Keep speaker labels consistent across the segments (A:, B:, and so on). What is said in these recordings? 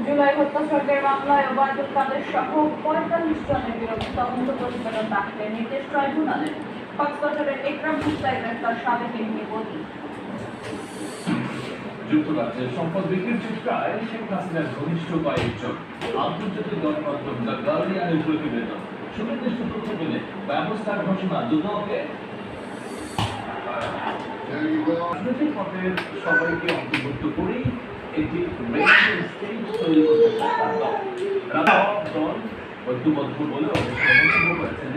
A: জুলাই হত্যাযজ্ঞের মামলায় ওবায়দুল কাদের সহ ৪৫ জনের বিরুদ্ধে তদন্ত প্রতিবেদন দাখিলের নির্দেশ ট্রাইব্যুনালের। কক্সবাজারের একরাম মুস্তাক গ্রেফতার সাবেক এমপি বলি।
B: যুক্তরাজ্যের সম্পদ বিক্রির চেষ্টায় শেখ হাসিনার ঘনিষ্ঠ কয়েকজন আন্তর্জাতিক গণমাধ্যম দ্য গার্ডিয়ানের প্রতিবেদন সুনির্দিষ্ট তথ্য পেলে ব্যবস্থার ঘোষণা দুদকে। রাজনৈতিক পথের সবাইকে অন্তর্ভুক্ত করেই একটি স্টেজ তৈরি করতে চেষ্টা দল ঐক্যবদ্ধ বলে মন্তব্য করেছেন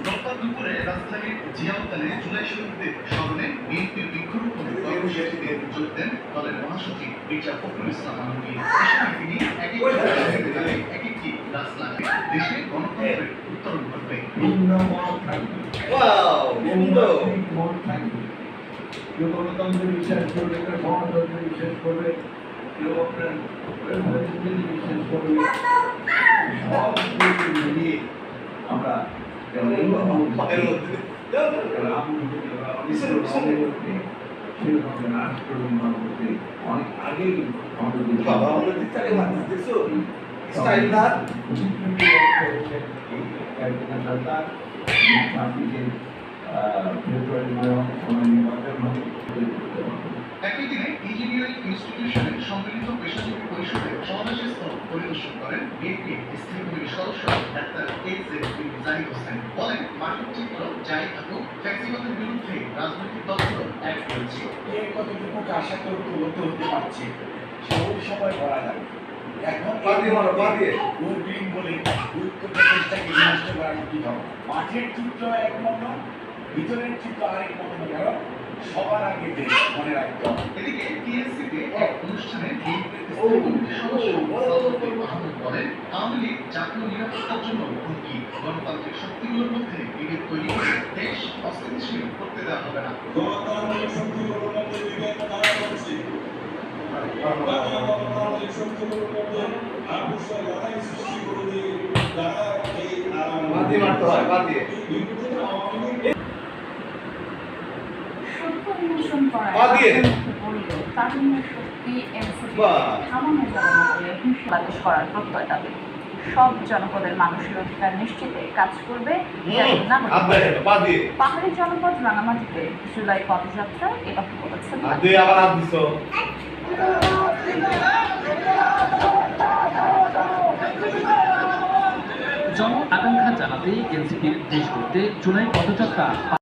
C: গতকাল দুপুরে রাজধানীর জিয়াউদ্দিনে জুলাই শহীদদের স্মরণে বিএনপির বৃক্ষরোপণ কর্মসূচিতে যোগ দেন দলের মহাসচিব মির্জা ফখরুল ইসলাম আলমগীর। তিনি একটি গাছ লাগান দেশে গণতন্ত্রের উত্তরণ ঘটবে।
D: গণতন্ত্র বিশ্বাস করবে, গণতন্ত্র বিশ্বাস করবে, কেউ আপনার বিশ্বাস করবে, সব মিলিয়ে আমরা অনেক আগে
C: একই দিনে ইঞ্জিনিয়ারিং ইনস্টিটিউশনের সম্মিলিত পেশাজীবী পরিষদের সমাবেশের স্থল পরিদর্শন করেন বিএনপি স্থায়ী কমিটির সদস্য ডাক্তার জাহিদ হোসেন। বলেন, মাঠের চিত্র যাই থাকুক, ফ্যাক্সিবাদের বিরুদ্ধে রাজনৈতিক দলগুলো এক করেছে।
E: কতটুকু আশা করে উপলব্ধ হতে পারছে সেই সময় বলা যাবে। এখন ভোটবিহীন বলে গুরুত্ব প্রচেষ্টাকে বিনষ্ট করার কি হবে? মাঠের চিত্র এক মতো, ভিতরের চিত্র আরেক মতো, কারণ সবার আগে দেশ মনে রাখতে হবে।
C: এদিকে টিএসসিতে এক অনুষ্ঠানে বিএনপির সদস্য আহমেদ বলেন, আওয়ামী লীগ জাতীয় নিরাপত্তার জন্য হুমকি, গণতান্ত্রিক শক্তিগুলোর মধ্যে বিভেদ তৈরি করে দেশ অস্থিতিশীল করতে দেওয়া হবে না।
E: গণতান্ত্রিক শক্তিগুলোর মধ্যে বিভেদ তারা করছে, গণতান্ত্রিক শক্তিগুলোর মধ্যে আপোষের লড়াই সৃষ্টি করে দিয়ে তারা এই
A: সব জনপদের মানুষের অধিকার নিশ্চিতে কাজ করবে। পাহাড়ি জনপদ রাঙামাটিতে জুলাই পদযাত্রা এ কথা বলেছেন।
F: জন আকাঙ্ক্ষা জানাতে এনসিপির দেশ করতে জুলাই পদযাত্রা